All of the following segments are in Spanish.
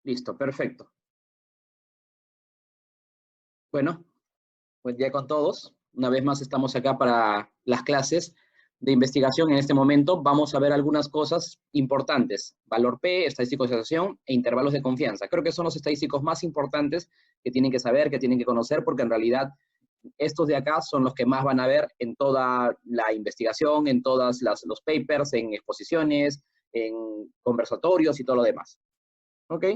Listo, perfecto. Bueno, buen día con todos. Una vez más estamos acá para las clases de investigación. En este momento vamos a ver algunas cosas importantes. Valor P, estadístico de asociación e intervalos de confianza. Creo que son los estadísticos más importantes que tienen que saber, que tienen que conocer, porque en realidad estos de acá son los que más van a ver en toda la investigación, en todos los papers, en exposiciones, en conversatorios y todo lo demás. ¿Ok?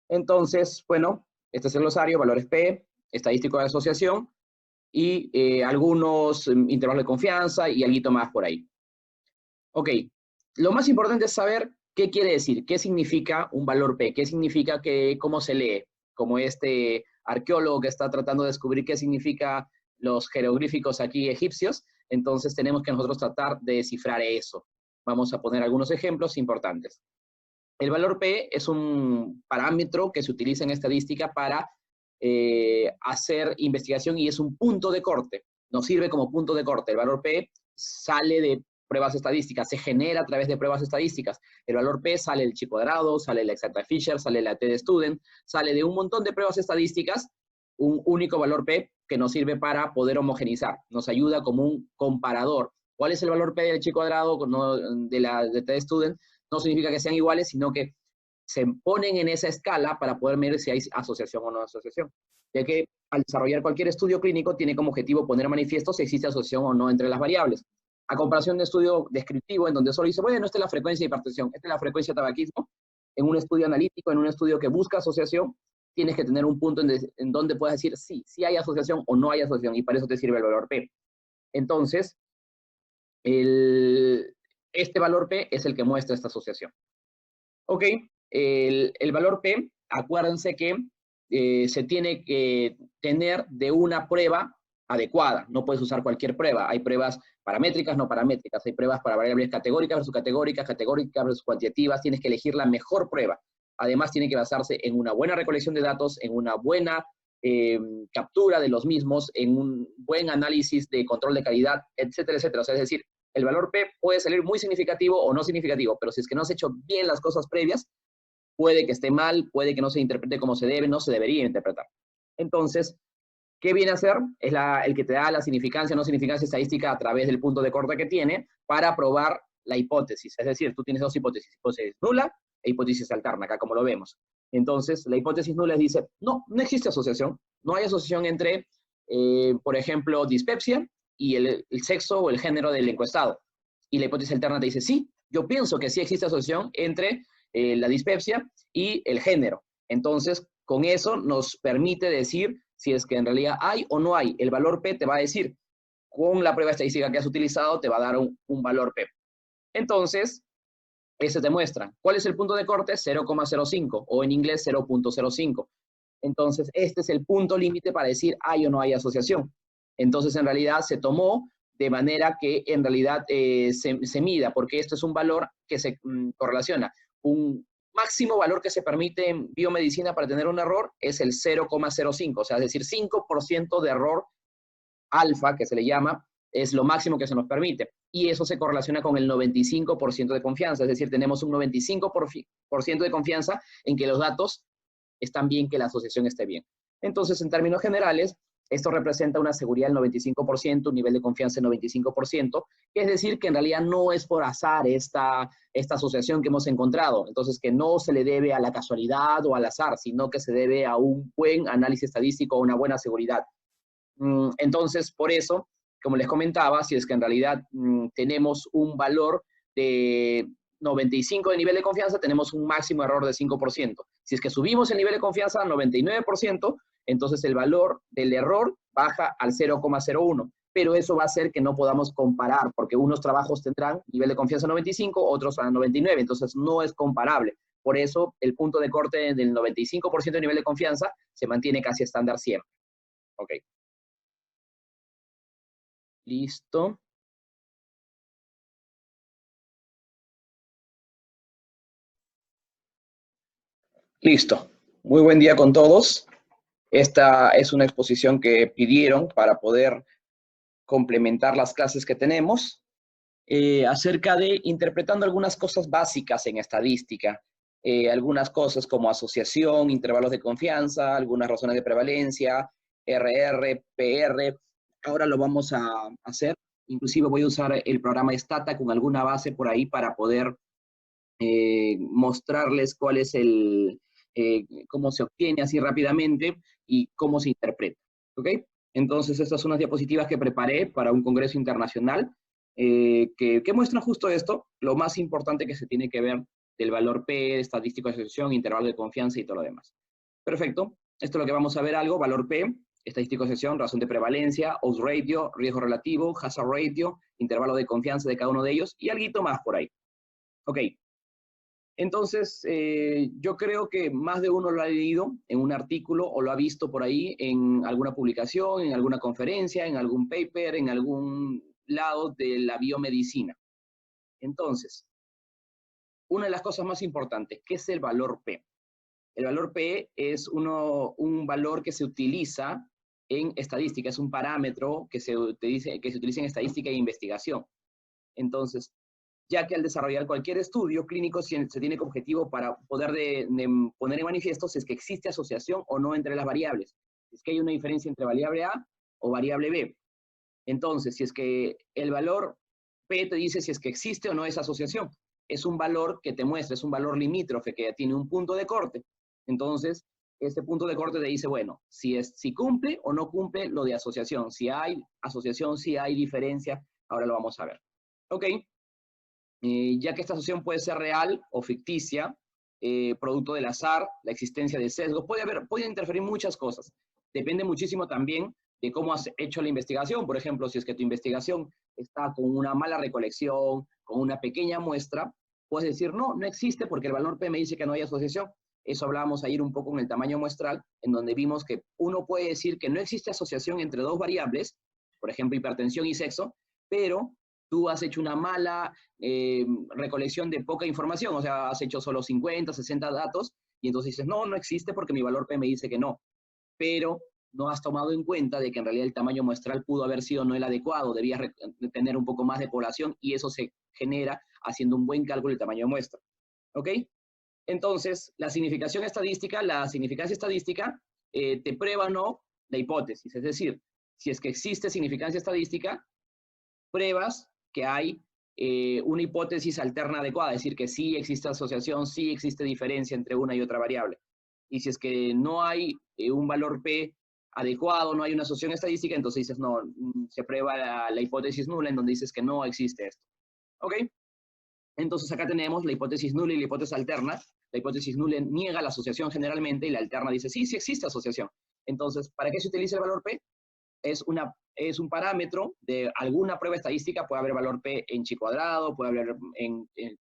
Entonces, bueno, este es el glosario, valores P, estadístico de asociación y algunos intervalos de confianza y algo más por ahí. Ok, lo más importante es saber qué quiere decir, qué significa un valor P, qué significa cómo se lee, como este arqueólogo que está tratando de descubrir qué significa los jeroglíficos aquí egipcios, entonces tenemos que nosotros tratar de descifrar eso. Vamos a poner algunos ejemplos importantes. El valor P es un parámetro que se utiliza en estadística para hacer investigación y es un punto de corte. Nos sirve como punto de corte. El valor P sale de pruebas estadísticas, se genera a través de pruebas estadísticas. El valor P sale del chi cuadrado, sale de la exacta Fisher, sale de la T de Student, sale de un montón de pruebas estadísticas, un único valor P que nos sirve para poder homogenizar. Nos ayuda como un comparador. ¿Cuál es el valor P del chi cuadrado de la T de Student? No significa que sean iguales, sino que se ponen en esa escala para poder medir si hay asociación o no asociación. Ya que al desarrollar cualquier estudio clínico tiene como objetivo poner manifiesto si existe asociación o no entre las variables. A comparación de estudio descriptivo en donde solo dice, bueno, esta es la frecuencia de hipertensión, esta es la frecuencia de tabaquismo, en un estudio analítico, en un estudio que busca asociación, tienes que tener un punto en donde puedas decir sí hay asociación o no hay asociación, y para eso te sirve el valor P. Entonces, este valor P es el que muestra esta asociación. Ok, el valor P, acuérdense que se tiene que tener de una prueba adecuada. No puedes usar cualquier prueba. Hay pruebas paramétricas, no paramétricas. Hay pruebas para variables categóricas versus categóricas, categóricas versus cuantitativas. Tienes que elegir la mejor prueba. Además, tiene que basarse en una buena recolección de datos, en una buena captura de los mismos, en un buen análisis de control de calidad, etcétera, etcétera. O sea, es decir, el valor P puede salir muy significativo o no significativo, pero si es que no has hecho bien las cosas previas, puede que esté mal, puede que no se interprete como se debe, no se debería interpretar. Entonces, ¿qué viene a hacer? Es el que te da la significancia o no significancia estadística a través del punto de corte que tiene para probar la hipótesis. Es decir, tú tienes dos hipótesis, hipótesis nula e hipótesis alterna, acá como lo vemos. Entonces, la hipótesis nula dice, no existe asociación, no hay asociación entre, por ejemplo, dispepsia y el sexo o el género del encuestado. Y la hipótesis alterna te dice, sí, yo pienso que sí existe asociación entre la dispepsia y el género. Entonces, con eso nos permite decir si es que en realidad hay o no hay. El valor P te va a decir, con la prueba estadística que has utilizado, te va a dar un valor P. Entonces, ese te muestra. ¿Cuál es el punto de corte? 0,05 o en inglés 0.05. Entonces, este es el punto límite para decir hay o no hay asociación. Entonces, en realidad se tomó de manera que en realidad se mida, porque esto es un valor que se correlaciona. Un máximo valor que se permite en biomedicina para tener un error es el 0,05, o sea, es decir, 5% de error alfa, que se le llama, es lo máximo que se nos permite. Y eso se correlaciona con el 95% de confianza, es decir, tenemos un 95% de confianza en que los datos están bien, que la asociación esté bien. Entonces, en términos generales, esto representa una seguridad del 95%, un nivel de confianza del 95%, que es decir, que en realidad no es por azar esta asociación que hemos encontrado. Entonces, que no se le debe a la casualidad o al azar, sino que se debe a un buen análisis estadístico o una buena seguridad. Entonces, por eso, como les comentaba, si es que en realidad tenemos un valor de 95 de nivel de confianza, tenemos un máximo error de 5%. Si es que subimos el nivel de confianza a 99%, entonces el valor del error baja al 0,01. Pero eso va a hacer que no podamos comparar, porque unos trabajos tendrán nivel de confianza 95, otros a 99, entonces no es comparable. Por eso el punto de corte del 95% de nivel de confianza se mantiene casi estándar siempre. Ok. Listo. Listo. Muy buen día con todos. Esta es una exposición que pidieron para poder complementar las clases que tenemos acerca de interpretando algunas cosas básicas en estadística. algunas cosas como asociación, intervalos de confianza, algunas razones de prevalencia, RR, PR. Ahora lo vamos a hacer. Inclusive voy a usar el programa Stata con alguna base por ahí para poder mostrarles cuál es cómo se obtiene así rápidamente y cómo se interpreta. ¿Ok? Entonces, estas son unas diapositivas que preparé para un congreso internacional que muestran justo esto, lo más importante que se tiene que ver del valor P, estadístico de asociación, intervalo de confianza y todo lo demás. Perfecto. Esto es lo que vamos a ver algo, valor P, estadístico de asociación, razón de prevalencia, odds ratio, riesgo relativo, hazard ratio, intervalo de confianza de cada uno de ellos y algo más por ahí. Ok. Entonces, yo creo que más de uno lo ha leído en un artículo o lo ha visto por ahí en alguna publicación, en alguna conferencia, en algún paper, en algún lado de la biomedicina. Entonces, una de las cosas más importantes, ¿qué es el valor P? El valor P es un valor que se utiliza en estadística, es un parámetro que se utiliza en estadística e investigación. Entonces, ya que al desarrollar cualquier estudio clínico se tiene como objetivo para poder poner en manifiesto si es que existe asociación o no entre las variables, si es que hay una diferencia entre variable A o variable B. Entonces, si es que el valor P te dice si es que existe o no esa asociación, es un valor que te muestra, es un valor limítrofe que tiene un punto de corte. Entonces, este punto de corte te dice, bueno, si cumple o no cumple lo de asociación. Si hay asociación, si hay diferencia, ahora lo vamos a ver. Ok. Ya que esta asociación puede ser real o ficticia, producto del azar, la existencia de sesgos, puede interferir muchas cosas. Depende muchísimo también de cómo has hecho la investigación. Por ejemplo, si es que tu investigación está con una mala recolección, con una pequeña muestra, puedes decir, no existe porque el valor P me dice que no hay asociación. Eso hablábamos ayer un poco en el tamaño muestral, en donde vimos que uno puede decir que no existe asociación entre dos variables, por ejemplo, hipertensión y sexo, pero tú has hecho una mala recolección de poca información, o sea, has hecho solo 50, 60 datos, y entonces dices, no existe porque mi valor P me dice que no. Pero no has tomado en cuenta de que en realidad el tamaño muestral pudo haber sido no el adecuado, debías tener un poco más de población, y eso se genera haciendo un buen cálculo del tamaño de muestra. ¿Ok? Entonces, la significancia estadística te prueba o no la hipótesis, es decir, si es que existe significancia estadística, pruebas que hay una hipótesis alterna adecuada, es decir, que sí existe asociación, sí existe diferencia entre una y otra variable. Y si es que no hay un valor P adecuado, no hay una asociación estadística, entonces dices, no, se prueba la hipótesis nula, en donde dices que no existe esto. ¿Ok? Entonces acá tenemos la hipótesis nula y la hipótesis alterna. La hipótesis nula niega la asociación generalmente y la alterna dice, sí existe asociación. Entonces, ¿para qué se utiliza el valor P? Es un parámetro de alguna prueba estadística, puede haber valor P en chi cuadrado, puede haber en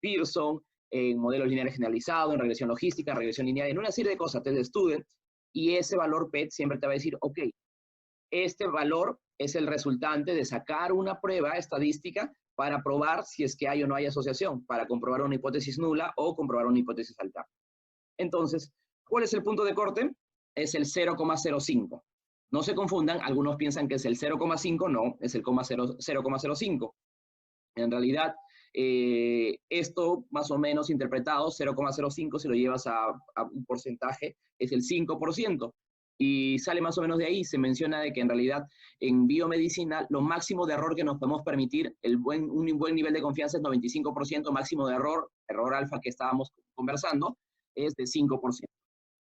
Pearson, en modelos lineales generalizados, en regresión logística, regresión lineal, en una serie de cosas, te estudian, y ese valor P siempre te va a decir, ok, este valor es el resultante de sacar una prueba estadística para probar si es que hay o no hay asociación, para comprobar una hipótesis nula o comprobar una hipótesis alterna. Entonces, ¿cuál es el punto de corte? Es el 0,05. No se confundan, algunos piensan que es el 0,5, no, es el 0,05. En realidad, esto más o menos interpretado, 0,05, si lo llevas a un porcentaje, es el 5%. Y sale más o menos de ahí, se menciona de que en realidad en biomedicina lo máximo de error que nos podemos permitir, un buen nivel de confianza es 95%, máximo de error alfa que estábamos conversando, es de 5%.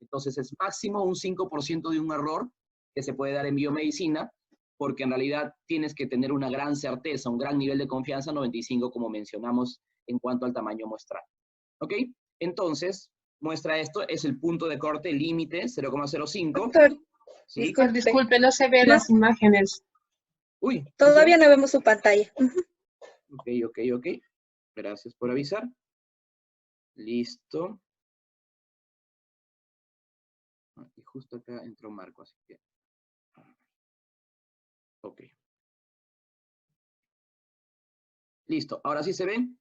Entonces es máximo un 5% de un error que se puede dar en biomedicina, porque en realidad tienes que tener una gran certeza, un gran nivel de confianza, 95 como mencionamos en cuanto al tamaño muestral. ¿Ok? Entonces, muestra esto, es el punto de corte límite, 0,05. Doctor, ¿Sí? disculpe, no se ven las imágenes. Uy. Todavía no vemos su pantalla. Ok. Gracias por avisar. Listo. Y justo acá entró Marco, así que... Ok. Listo. ¿Ahora sí se ven?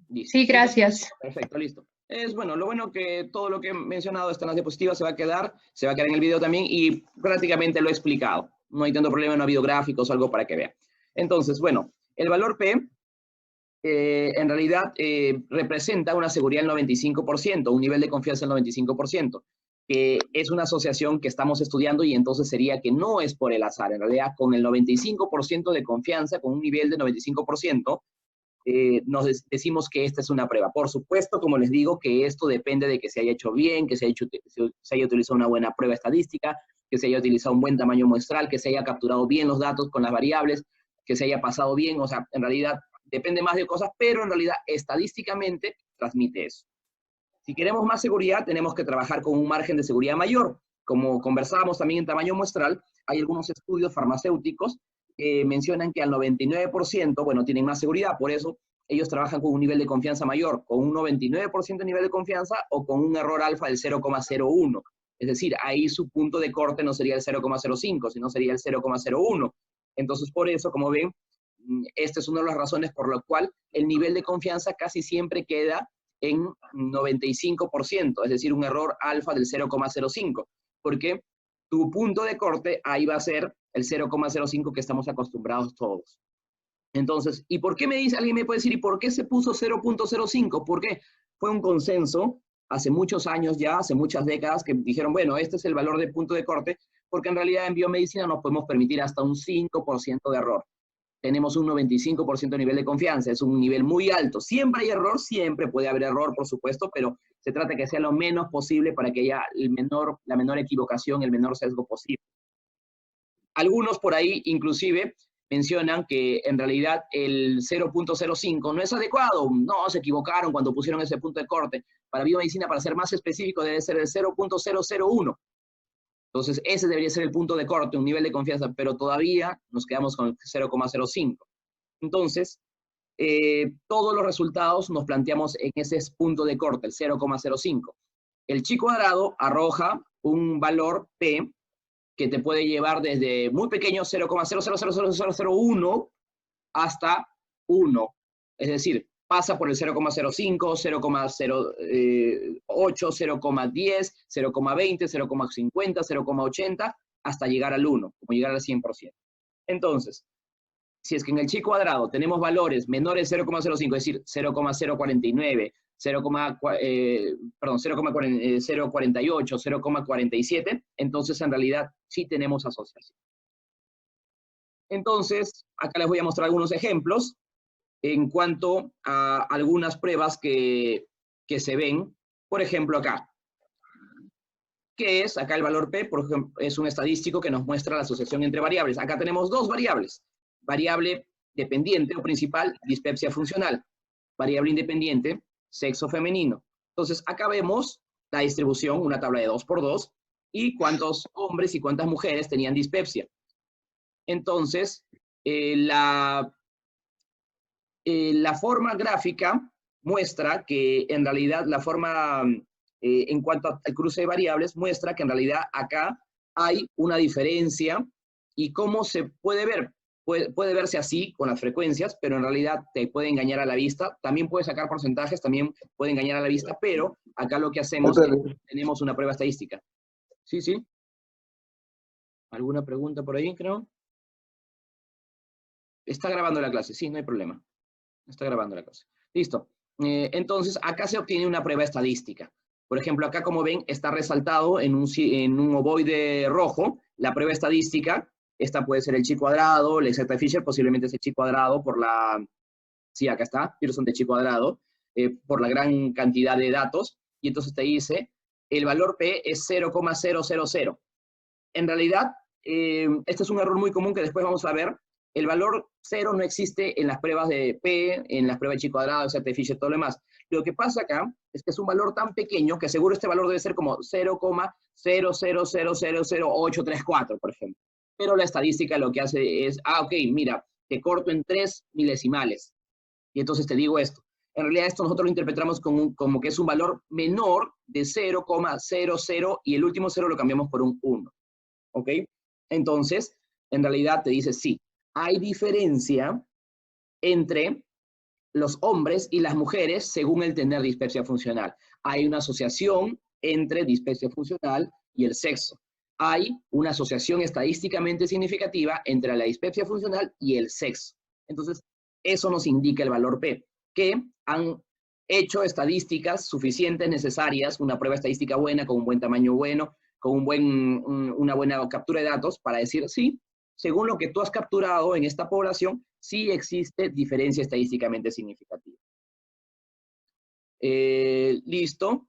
Listo. Sí, gracias. Perfecto, listo. Lo bueno que todo lo que he mencionado está en las diapositivas, se va a quedar en el video también y prácticamente lo he explicado. No hay tanto problema, no ha habido gráficos o algo para que vean. Entonces, bueno, el valor P en realidad representa una seguridad del 95%, un nivel de confianza del 95%, que es una asociación que estamos estudiando y entonces sería que no es por el azar. En realidad, con el 95% de confianza, con un nivel de 95%, nos decimos que esta es una prueba. Por supuesto, como les digo, que esto depende de que se haya hecho bien, que se haya utilizado una buena prueba estadística, que se haya utilizado un buen tamaño muestral, que se haya capturado bien los datos con las variables, que se haya pasado bien. O sea, en realidad depende más de cosas, pero en realidad estadísticamente transmite eso. Si queremos más seguridad, tenemos que trabajar con un margen de seguridad mayor. Como conversábamos también en tamaño muestral, hay algunos estudios farmacéuticos que mencionan que al 99%, bueno, tienen más seguridad, por eso ellos trabajan con un nivel de confianza mayor, con un 99% de nivel de confianza o con un error alfa del 0,01. Es decir, ahí su punto de corte no sería el 0,05, sino sería el 0,01. Entonces, por eso, como ven, esta es una de las razones por la cual el nivel de confianza casi siempre queda en 95%, es decir, un error alfa del 0,05, porque tu punto de corte ahí va a ser el 0,05 que estamos acostumbrados todos. Entonces, ¿y por qué me dice, alguien me puede decir, ¿y por qué se puso 0,05? Porque fue un consenso hace muchos años ya, hace muchas décadas, que dijeron, bueno, este es el valor de punto de corte, porque en realidad en biomedicina nos podemos permitir hasta un 5% de error. Tenemos un 95% de nivel de confianza, es un nivel muy alto. Siempre hay error, siempre puede haber error, por supuesto, pero se trata de que sea lo menos posible para que haya la menor equivocación, el menor sesgo posible. Algunos por ahí inclusive mencionan que en realidad el 0,05 no es adecuado, no, se equivocaron cuando pusieron ese punto de corte. Para biomedicina, para ser más específico, debe ser el 0,001. Entonces, ese debería ser el punto de corte, un nivel de confianza, pero todavía nos quedamos con el 0,05. Entonces, todos los resultados nos planteamos en ese punto de corte, el 0,05. El chi cuadrado arroja un valor P que te puede llevar desde muy pequeño, 0,000001, hasta 1. Es decir, pasa por el 0,05, 0,08, 0,10, 0,20, 0,50, 0,80, hasta llegar al 1, como llegar al 100%. Entonces, si es que en el chi cuadrado tenemos valores menores de 0,05, es decir, 0,049, 0,48, 0,47, entonces en realidad sí tenemos asociación. Entonces, acá les voy a mostrar algunos ejemplos en cuanto a algunas pruebas que se ven. Por ejemplo, acá. ¿Qué es? Acá el valor P, por ejemplo, es un estadístico que nos muestra la asociación entre variables. Acá tenemos dos variables. Variable dependiente o principal, dispepsia funcional. Variable independiente, sexo femenino. Entonces, acá vemos la distribución, una tabla de 2×2, y cuántos hombres y cuántas mujeres tenían dispepsia. Entonces, la forma gráfica muestra que en realidad la forma, en cuanto al cruce de variables, muestra que en realidad acá hay una diferencia. ¿Y cómo se puede ver? Puede verse así con las frecuencias, pero en realidad te puede engañar a la vista. También puede sacar porcentajes, también puede engañar a la vista, pero acá lo que hacemos es que tenemos una prueba estadística. ¿Sí, sí? ¿Alguna pregunta por ahí, creo? Está grabando la clase, sí, no hay problema. Está grabando la clase. Listo. Entonces, acá se obtiene una prueba estadística. Por ejemplo, acá, como ven, está resaltado en un ovoide rojo la prueba estadística. Esta puede ser el chi cuadrado, la exacta Fisher, posiblemente es el chi cuadrado por la... Sí, acá está, Pearson de chi cuadrado, por la gran cantidad de datos. Y entonces te dice, el valor P es 0,000. En realidad, este es un error muy común que después vamos a ver. El valor 0 no existe en las pruebas de P, en las pruebas de chi cuadrado, exacta Fisher, todo lo demás. Lo que pasa acá es que es un valor tan pequeño que seguro este valor debe ser como 0,0000834, por ejemplo. Pero la estadística lo que hace es, ok, mira, te corto en 3 milesimales. Y entonces te digo esto. En realidad esto nosotros lo interpretamos como que es un valor menor de 0,00 y el último 0 lo cambiamos por un 1. ¿Ok? Entonces, en realidad te dice sí. Hay diferencia entre los hombres y las mujeres según el tener dispepsia funcional. Hay una asociación entre dispepsia funcional y el sexo. Hay una asociación estadísticamente significativa entre la dispepsia funcional y el sexo. Entonces, eso nos indica el valor P. que han hecho estadísticas suficientes, necesarias, una prueba estadística buena, con un buen tamaño bueno, con una buena captura de datos, para decir, sí, según lo que tú has capturado en esta población, sí existe diferencia estadísticamente significativa. Listo.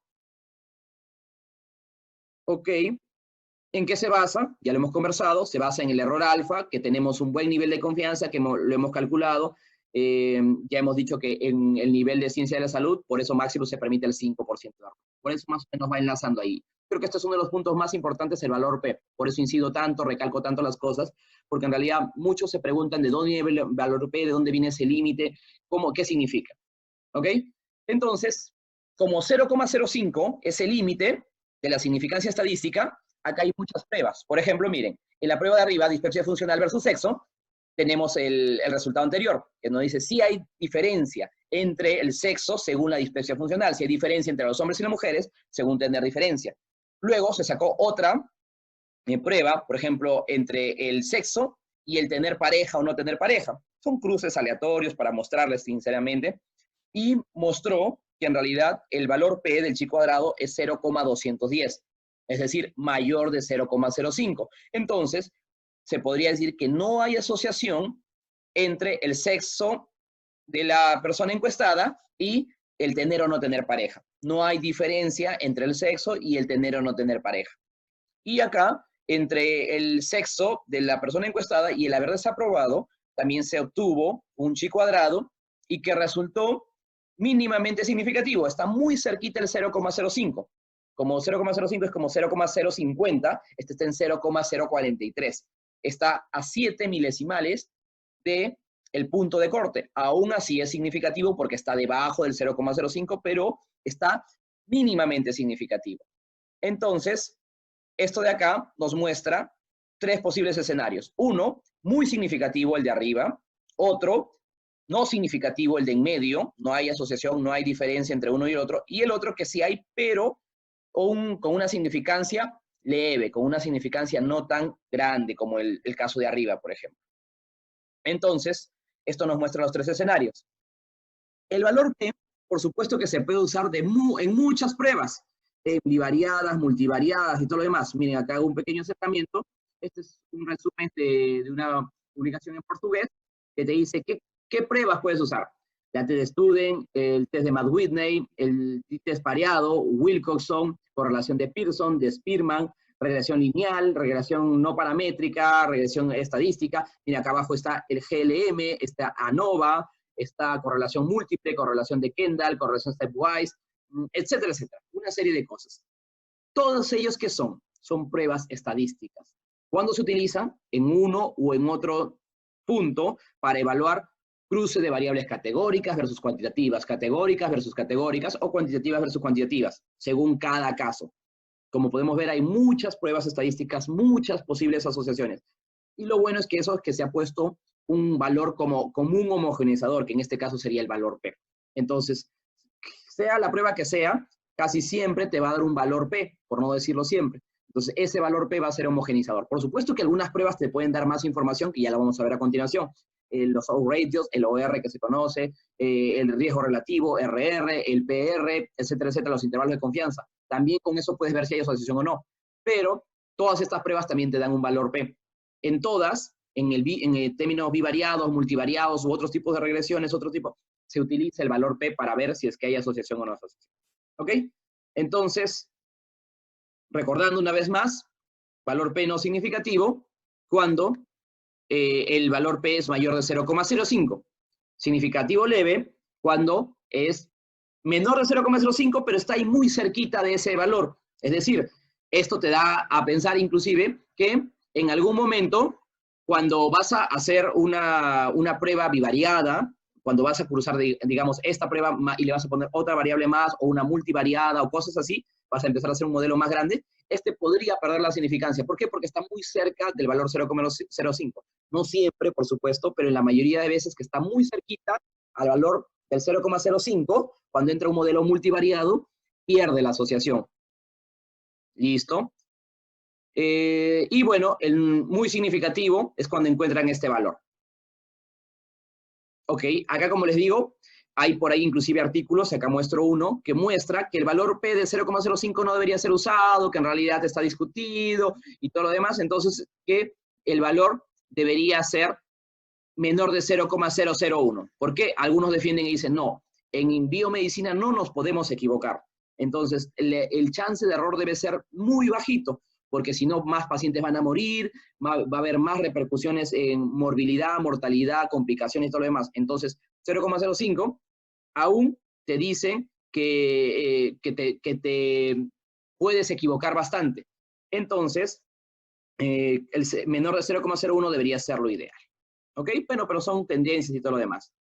Ok. ¿En qué se basa? Ya lo hemos conversado, se basa en el error alfa, que tenemos un buen nivel de confianza, que lo hemos calculado. Ya hemos dicho que en el nivel de ciencia de la salud, por eso máximo se permite el 5% de error. Por eso más o menos va enlazando ahí. Creo que este es uno de los puntos más importantes, el valor P. Por eso incido tanto, recalco tanto las cosas, porque en realidad muchos se preguntan de dónde viene el valor P, de dónde viene ese límite, qué significa. ¿Ok? Entonces, como 0,05 es el límite de la significancia estadística, acá hay muchas pruebas. Por ejemplo, miren, en la prueba de arriba, dispersión funcional versus sexo, tenemos el resultado anterior, que nos dice si hay diferencia entre el sexo según la dispersión funcional, si hay diferencia entre los hombres y las mujeres según tener diferencia. Luego se sacó otra prueba, por ejemplo, entre el sexo y el tener pareja o no tener pareja. Son cruces aleatorios para mostrarles sinceramente, y mostró que en realidad el valor P del chi cuadrado es 0,210, es decir, mayor de 0,05. Entonces, se podría decir que no hay asociación entre el sexo de la persona encuestada y el tener o no tener pareja. No hay diferencia entre el sexo y el tener o no tener pareja. Y acá, entre el sexo de la persona encuestada y el haber desaprobado, también se obtuvo un chi cuadrado y que resultó mínimamente significativo. Está muy cerquita el 0,05. Como 0,05 es como 0,050, este está en 0,043. Está a 7 milesimales del punto de corte. Aún así es significativo porque está debajo del 0,05, pero está mínimamente significativo. Entonces, esto de acá nos muestra 3 posibles escenarios. Uno, muy significativo, el de arriba. Otro, no significativo, el de en medio. No hay asociación, no hay diferencia entre uno y el otro. Y el otro que sí hay, pero con una significancia leve, con una significancia no tan grande como el caso de arriba, por ejemplo. Entonces, esto nos muestra los 3 escenarios. El valor P, por supuesto que se puede usar en muchas pruebas, bivariadas, multivariadas y todo lo demás. Miren, acá hago un pequeño acercamiento. Este es un resumen de una publicación en portugués que te dice qué pruebas puedes usar. La test de Student, el test de Matt Whitney, el test pareado, Wilcoxon, correlación de Pearson, de Spearman, regresión lineal, regresión no paramétrica, regresión estadística. Mira, acá abajo está el GLM, está ANOVA, está correlación múltiple, correlación de Kendall, correlación stepwise, etcétera, etcétera. Una serie de cosas. Todos ellos, ¿qué son? Son pruebas estadísticas. ¿Cuándo se utilizan? En uno o en otro punto para evaluar cruce de variables categóricas versus cuantitativas, categóricas versus categóricas o cuantitativas versus cuantitativas, según cada caso. Como podemos ver, hay muchas pruebas estadísticas, muchas posibles asociaciones. Y lo bueno es que eso es que se ha puesto un valor como un homogeneizador, que en este caso sería el valor P. Entonces, sea la prueba que sea, casi siempre te va a dar un valor P, por no decirlo siempre. Entonces, ese valor P va a ser homogeneizador. Por supuesto que algunas pruebas te pueden dar más información, que ya la vamos a ver a continuación. Los O-ratios, el OR que se conoce, el riesgo relativo, RR, el PR, etcétera, etcétera, los intervalos de confianza. También con eso puedes ver si hay asociación o no. Pero todas estas pruebas también te dan un valor P. En todas, en términos bivariados, multivariados u otros tipos de regresiones, se utiliza el valor P para ver si es que hay asociación o no asociación. ¿Ok? Entonces, recordando una vez más, valor P no significativo cuando el valor P es mayor de 0,05. Significativo leve cuando es menor de 0,05, pero está ahí muy cerquita de ese valor. Es decir, esto te da a pensar inclusive que en algún momento, cuando vas a hacer una prueba bivariada, cuando vas a cruzar, digamos, esta prueba y le vas a poner otra variable más o una multivariada o cosas así, vas a empezar a hacer un modelo más grande, este podría perder la significancia. ¿Por qué? Porque está muy cerca del valor 0,05. No siempre, por supuesto, pero en la mayoría de veces que está muy cerquita al valor del 0,05, cuando entra un modelo multivariado, pierde la asociación. ¿Listo? Y bueno, el muy significativo es cuando encuentran este valor. Ok, acá como les digo, Hay por ahí inclusive artículos, acá muestro uno, que muestra que el valor P de 0,05 no debería ser usado, que en realidad está discutido y todo lo demás, entonces que el valor debería ser menor de 0,001. ¿Por qué? Algunos defienden y dicen, no, en biomedicina no nos podemos equivocar. Entonces, el chance de error debe ser muy bajito, porque si no, más pacientes van a morir, va a haber más repercusiones en morbilidad, mortalidad, complicaciones y todo lo demás. Entonces, 0,05 aún te dicen que te puedes equivocar bastante. Entonces, el menor de 0,01 debería ser lo ideal. ¿Ok? Bueno, pero son tendencias y todo lo demás.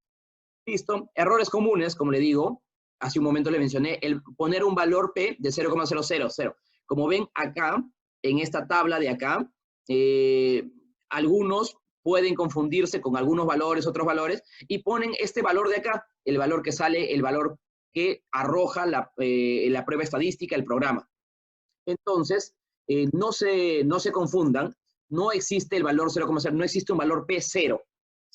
Listo. Errores comunes, como le digo, hace un momento le mencioné, el poner un valor P de 0,000. Como ven acá, en esta tabla de acá, algunos pueden confundirse con algunos valores, otros valores, y ponen este valor de acá, el valor que sale, el valor que arroja la prueba estadística, el programa. Entonces, no se confundan, no existe el valor 0,0, no existe un valor P0.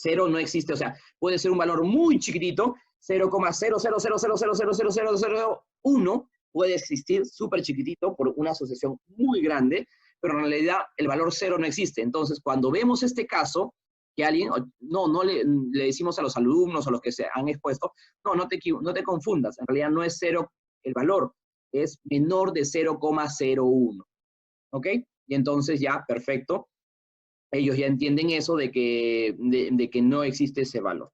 0 no existe, o sea, puede ser un valor muy chiquitito, 0,000000001, puede existir súper chiquitito por una asociación muy grande, pero en realidad el valor 0 no existe. Entonces, cuando vemos este caso, que alguien, no le decimos a los alumnos o a los que se han expuesto, no te confundas, en realidad no es 0 el valor, es menor de 0,01. ¿Ok? Y entonces ya, perfecto. Ellos ya entienden eso de que no existe ese valor.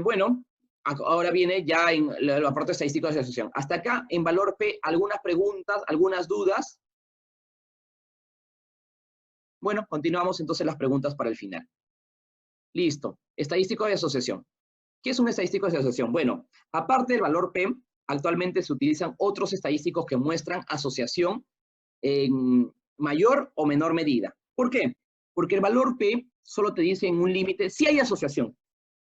Bueno, ahora viene ya en la parte estadística de asociación. Hasta acá, en valor P, ¿algunas preguntas, algunas dudas? Bueno, continuamos entonces las preguntas para el final. Listo. Estadístico de asociación. ¿Qué es un estadístico de asociación? Bueno, aparte del valor P, actualmente se utilizan otros estadísticos que muestran asociación en mayor o menor medida. ¿Por qué? Porque el valor P solo te dice en un límite si hay asociación,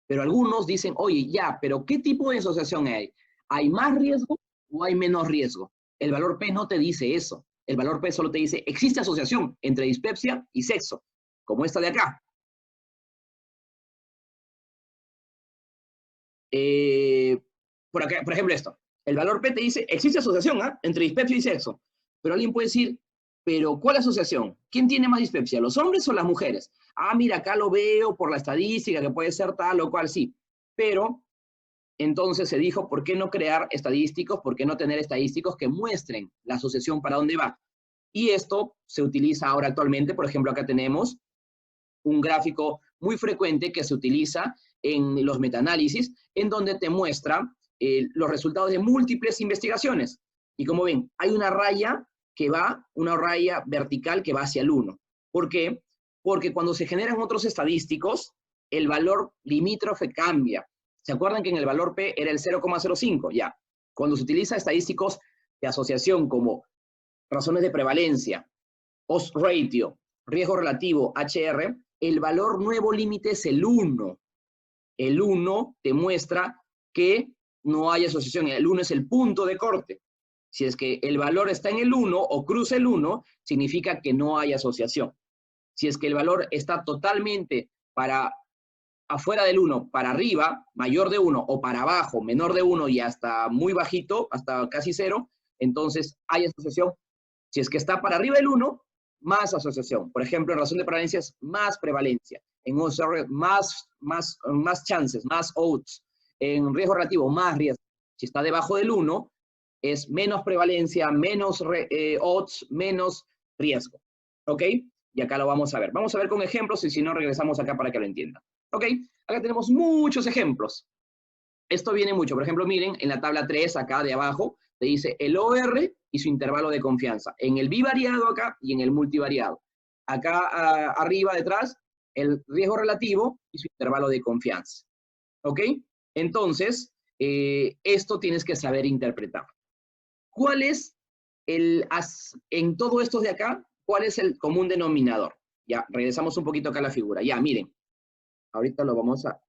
pero algunos dicen, oye, ya, pero ¿qué tipo de asociación hay? ¿Hay más riesgo o hay menos riesgo? El valor P no te dice eso. El valor P solo te dice, existe asociación entre dispepsia y sexo, como esta de acá. Por ejemplo, esto. El valor P te dice, existe asociación entre dispepsia y sexo. Pero alguien puede decir, pero ¿cuál asociación? ¿Quién tiene más dispepsia, los hombres o las mujeres? Ah, mira, acá lo veo por la estadística, que puede ser tal o cual, sí. Pero entonces se dijo, ¿por qué no crear estadísticos? ¿Por qué no tener estadísticos que muestren la asociación para dónde va? Y esto se utiliza ahora actualmente. Por ejemplo, acá tenemos un gráfico muy frecuente que se utiliza en los metaanálisis, en donde te muestra los resultados de múltiples investigaciones. Y como ven, hay una raya una raya vertical que va hacia el 1. ¿Por qué? Porque cuando se generan otros estadísticos, el valor limítrofe cambia. ¿Se acuerdan que en el valor P era el 0,05? Ya. Cuando se utiliza estadísticos de asociación como razones de prevalencia, odds ratio, riesgo relativo, HR, el valor nuevo límite es el 1. El 1 te muestra que no hay asociación. El 1 es el punto de corte. Si es que el valor está en el 1 o cruza el 1, significa que no hay asociación. Si es que el valor está totalmente para afuera del 1, para arriba, mayor de 1, o para abajo, menor de 1 y hasta muy bajito, hasta casi 0, entonces hay asociación. Si es que está para arriba del 1, más asociación. Por ejemplo, en razón de prevalencia es más prevalencia. En OCR, más chances, más odds. En riesgo relativo, más riesgo. Si está debajo del 1, es menos prevalencia, menos odds, menos riesgo. ¿Ok? Y acá lo vamos a ver. Vamos a ver con ejemplos y si no, regresamos acá para que lo entiendan. ¿Ok? Acá tenemos muchos ejemplos. Esto viene mucho. Por ejemplo, miren, en la tabla 3, acá de abajo, te dice el OR y su intervalo de confianza. En el bivariado acá y en el multivariado. Acá arriba, detrás, el riesgo relativo y su intervalo de confianza. ¿Ok? Entonces, esto tienes que saber interpretar. ¿Cuál es en todo esto de acá, cuál es el común denominador? Ya, regresamos un poquito acá a la figura. Ya, miren. Ahorita lo vamos a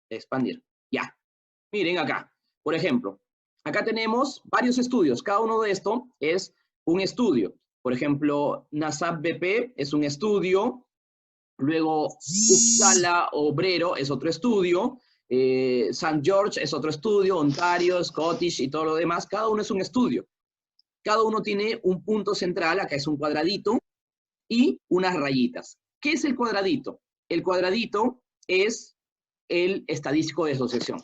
expandir. Ya. Miren acá. Por ejemplo, acá tenemos varios estudios. Cada uno de estos es un estudio. Por ejemplo, NASAP BP es un estudio. Luego, Uppsala Obrero es otro estudio. St. George es otro estudio, Ontario, Scottish y todo lo demás. Cada uno es un estudio. Cada uno tiene un punto central, acá es un cuadradito, y unas rayitas. ¿Qué es el cuadradito? El cuadradito es el estadístico de asociación.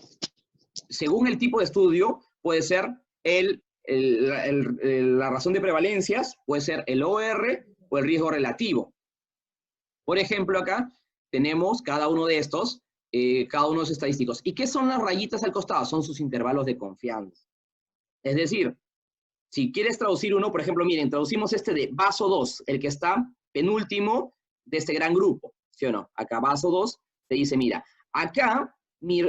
Según el tipo de estudio, puede ser la razón de prevalencias, puede ser el OR o el riesgo relativo. Por ejemplo, acá tenemos cada uno de estos, cada uno de los estadísticos. ¿Y qué son las rayitas al costado? Son sus intervalos de confianza. Es decir, si quieres traducir uno, por ejemplo, miren, traducimos este de vaso 2, el que está penúltimo de este gran grupo, ¿sí o no? Acá vaso 2 te dice, mira, acá mi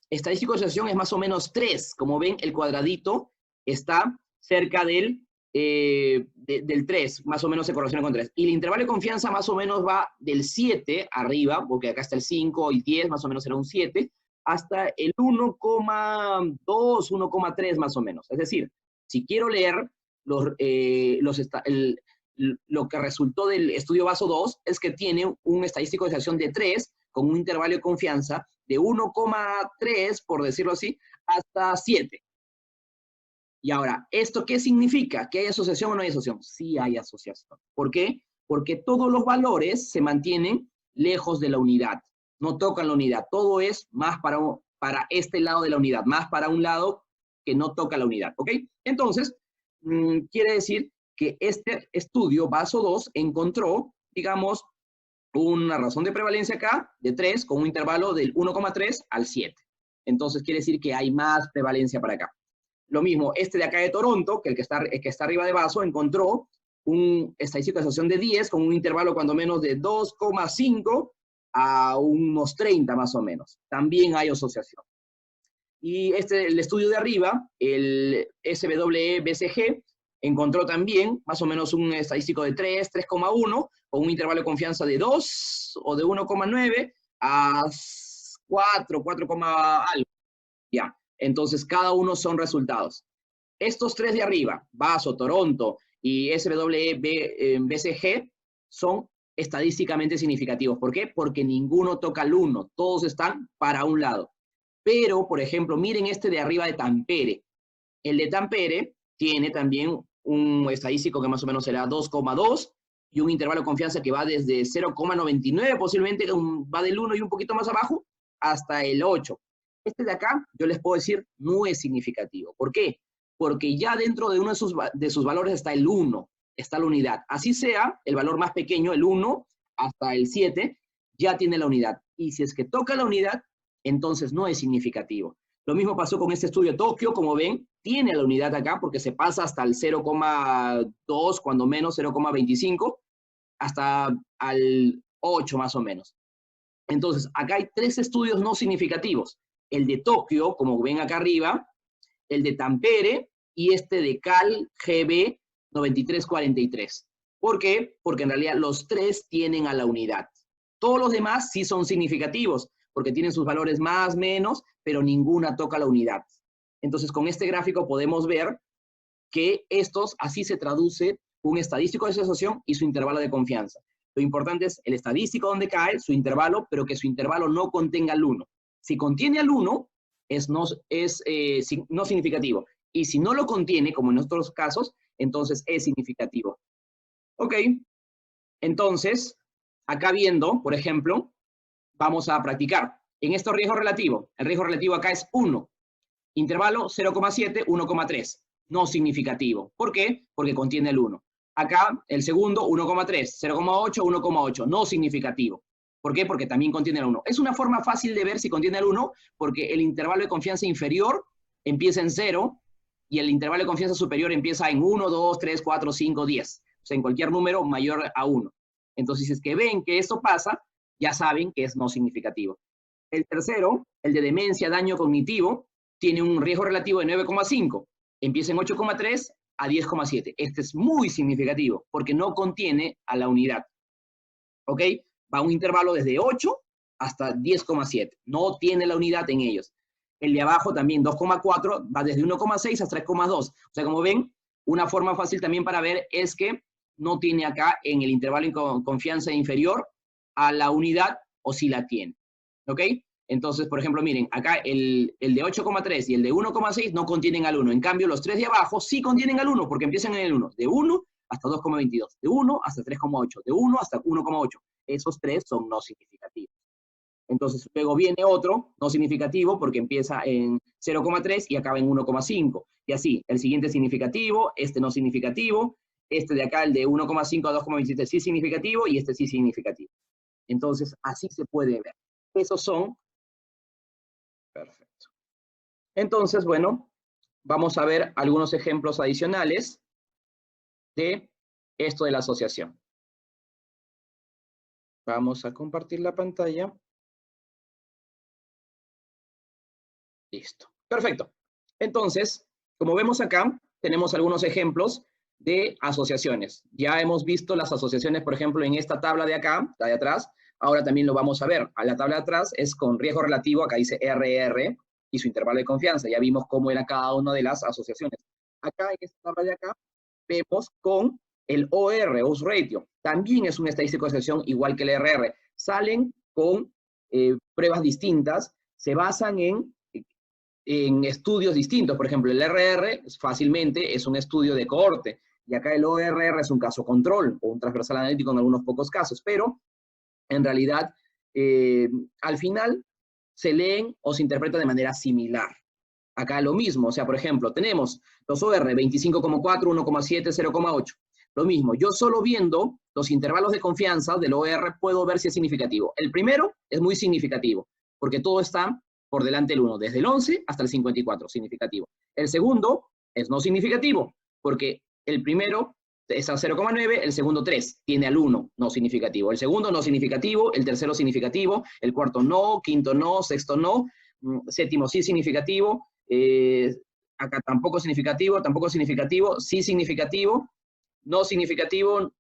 estadístico de asociación es más o menos 3. Como ven, el cuadradito está cerca del 3, más o menos se correlaciona con 3. Y el intervalo de confianza más o menos va del 7 arriba, porque acá está el 5 y 10, más o menos será un 7, hasta el 1,2, 1,3 más o menos. Es decir, si quiero leer lo que resultó del estudio vaso 2, es que tiene un estadístico de asociación de 3, con un intervalo de confianza de 1,3, por decirlo así, hasta 7. Y ahora, ¿esto qué significa? ¿Que hay asociación o no hay asociación? Sí hay asociación. ¿Por qué? Porque todos los valores se mantienen lejos de la unidad. No tocan la unidad. Todo es más para este lado de la unidad, más para un lado que no toca la unidad. ¿Ok? Entonces, quiere decir que este estudio, vaso 2, encontró, digamos, una razón de prevalencia acá de 3 con un intervalo del 1,3 al 7. Entonces quiere decir que hay más prevalencia para acá. Lo mismo, este de acá de Toronto, que el que está arriba de vaso, encontró un estadístico de asociación de 10 con un intervalo cuando menos de 2,5 a unos 30 más o menos. También hay asociación. Y el estudio de arriba, el SWE-BCG, encontró también más o menos un estadístico de 3, 3,1, con un intervalo de confianza de 2 o de 1,9 a 4, 4, algo. Ya, entonces cada uno son resultados. Estos tres de arriba, Vaso, Toronto y SWE-BCG, son estadísticamente significativos. ¿Por qué? Porque ninguno toca el 1, todos están para un lado. Pero, por ejemplo, miren este de arriba de Tampere. El de Tampere tiene también un estadístico que más o menos será 2,2 y un intervalo de confianza que va desde 0,99, posiblemente va del 1 y un poquito más abajo, hasta el 8. Este de acá, yo les puedo decir, no es significativo. ¿Por qué? Porque ya dentro de uno de sus valores está el 1, está la unidad. Así sea, el valor más pequeño, el 1, hasta el 7, ya tiene la unidad. Y si es que toca la unidad, entonces no es significativo. Lo mismo pasó con este estudio de Tokio, como ven, tiene la unidad acá porque se pasa hasta el 0,2, cuando menos 0,25, hasta al 8 más o menos. Entonces, acá hay 3 estudios no significativos. El de Tokio, como ven acá arriba, el de Tampere y este de Cal GB 9343. ¿Por qué? Porque en realidad los 3 tienen a la unidad. Todos los demás sí son significativos, porque tienen sus valores más, menos, pero ninguna toca la unidad. Entonces, con este gráfico podemos ver que así se traduce un estadístico de asociación y su intervalo de confianza. Lo importante es el estadístico donde cae, su intervalo, pero que su intervalo no contenga el 1. Si contiene al 1, es no significativo. Y si no lo contiene, como en otros casos, entonces es significativo. Ok, entonces, acá viendo, por ejemplo, vamos a practicar. En este riesgo relativo, el riesgo relativo acá es 1. Intervalo 0,7, 1,3. No significativo. ¿Por qué? Porque contiene el 1. Acá, el segundo, 1,3. 0,8, 1,8. No significativo. ¿Por qué? Porque también contiene el 1. Es una forma fácil de ver si contiene el 1, porque el intervalo de confianza inferior empieza en 0 y el intervalo de confianza superior empieza en 1, 2, 3, 4, 5, 10. O sea, en cualquier número mayor a 1. Entonces, si es que ven que esto pasa, ya saben que es no significativo. El tercero, el de demencia, daño cognitivo, tiene un riesgo relativo de 9,5. Empieza en 8,3 a 10,7. Este es muy significativo porque no contiene a la unidad. ¿Ok? Va a un intervalo desde 8 hasta 10,7. No tiene la unidad en ellos. El de abajo también, 2,4, va desde 1,6 hasta 3,2. O sea, como ven, una forma fácil también para ver es que no tiene acá en el intervalo de confianza inferior a la unidad o si la tiene. ¿Ok? Entonces, por ejemplo, miren, acá el de 8,3 y el de 1,6 no contienen al 1. En cambio, los tres de abajo sí contienen al 1, porque empiezan en el 1. De 1 hasta 2,22, de 1 hasta 3,8, de 1 hasta 1,8. Esos tres son no significativos. Entonces, luego viene otro no significativo, porque empieza en 0,3 y acaba en 1,5. Y así, el siguiente significativo, este no significativo, este de acá, el de 1,5 a 2,27 sí significativo, y este sí significativo. Entonces, así se puede ver. Esos son... Perfecto. Entonces, bueno, vamos a ver algunos ejemplos adicionales de esto de la asociación. Vamos a compartir la pantalla. Listo. Perfecto. Entonces, como vemos acá, tenemos algunos ejemplos de asociaciones. Ya hemos visto las asociaciones, por ejemplo, en esta tabla de acá, la de atrás. Ahora también lo vamos a ver. A la tabla de atrás es con riesgo relativo, acá dice RR y su intervalo de confianza. Ya vimos cómo era cada una de las asociaciones. Acá, en esta tabla de acá, vemos con el OR, Odds Ratio. También es una estadística de asociación igual que el RR. Salen con pruebas distintas, se basan en estudios distintos. Por ejemplo, el RR fácilmente es un estudio de cohorte, y acá el ORR es un caso control o un transversal analítico en algunos pocos casos, pero en realidad al final se leen o se interpretan de manera similar. Acá lo mismo, o sea, por ejemplo, tenemos los OR 25,4, 1,7, 0,8. Lo mismo, yo solo viendo los intervalos de confianza del OR puedo ver si es significativo. El primero es muy significativo, porque todo está por delante del 1, desde el 11 hasta el 54, significativo. El segundo es no significativo, porque el primero es a 0,9, el segundo 3, tiene al 1, no significativo. El segundo no significativo, el tercero significativo, el cuarto no, quinto no, sexto no, séptimo sí significativo, acá tampoco significativo, sí significativo, no significativo,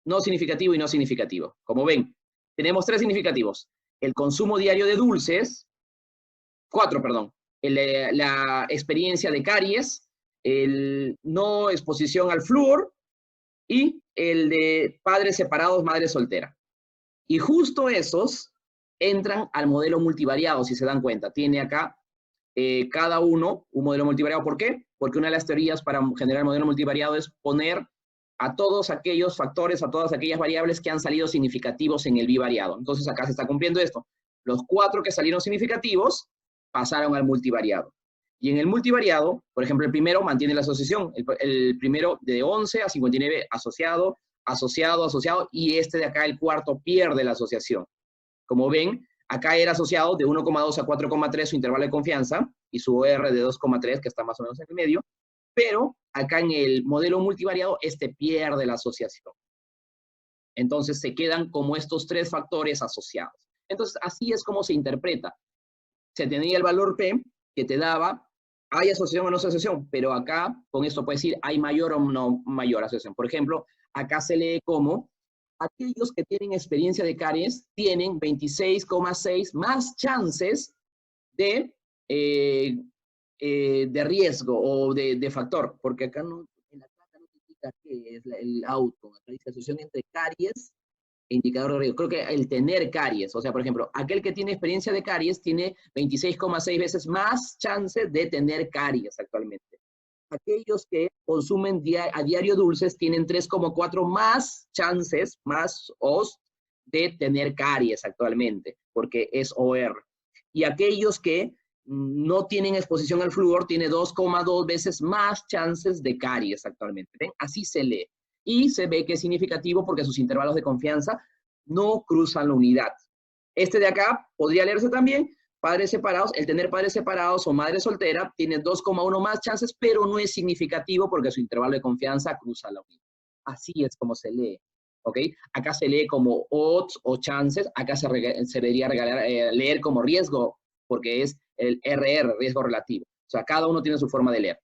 no significativo y no significativo. Como ven, tenemos 3 significativos. El consumo diario de dulces, 4, perdón, la experiencia de caries, el no exposición al flúor y el de padres separados, madre soltera. Y justo esos entran al modelo multivariado, si se dan cuenta. Tiene acá cada uno un modelo multivariado. ¿Por qué? Porque una de las teorías para generar el modelo multivariado es poner a todos aquellos factores, a todas aquellas variables que han salido significativos en el bivariado. Entonces acá se está cumpliendo esto. Los 4 que salieron significativos pasaron al multivariado. Y en el multivariado, por ejemplo, el primero mantiene la asociación. El primero de 11 a 59 asociado, asociado, asociado, y este de acá, el cuarto, pierde la asociación. Como ven, acá era asociado de 1,2 a 4,3 su intervalo de confianza y su OR de 2,3, que está más o menos en el medio, pero acá en el modelo multivariado, este pierde la asociación. Entonces se quedan como estos 3 factores asociados. Entonces así es como se interpreta. Se tenía el valor P que te daba, hay asociación o no asociación, pero acá con esto puedes decir hay mayor o no mayor asociación. Por ejemplo, acá se lee como aquellos que tienen experiencia de caries tienen 26,6 más chances de riesgo o de factor, porque acá no, en la carta no te indica qué es el auto, acá dice asociación entre caries e indicador de riesgo. Creo que el tener caries, o sea, por ejemplo, aquel que tiene experiencia de caries tiene 26,6 veces más chances de tener caries actualmente. Aquellos que consumen a diario dulces tienen 3,4 más chances, más os, de tener caries actualmente, porque es OR. Y aquellos que no tienen exposición al flúor tienen 2,2 veces más chances de caries actualmente. ¿Ven? Así se lee. Y se ve que es significativo porque sus intervalos de confianza no cruzan la unidad. Este de acá podría leerse también, padres separados, el tener padres separados o madre soltera tiene 2,1 más chances, pero no es significativo porque su intervalo de confianza cruza la unidad. Así es como se lee, ¿ok? Acá se lee como odds o chances, acá se debería leer como riesgo, porque es el RR, riesgo relativo. O sea, cada uno tiene su forma de leer.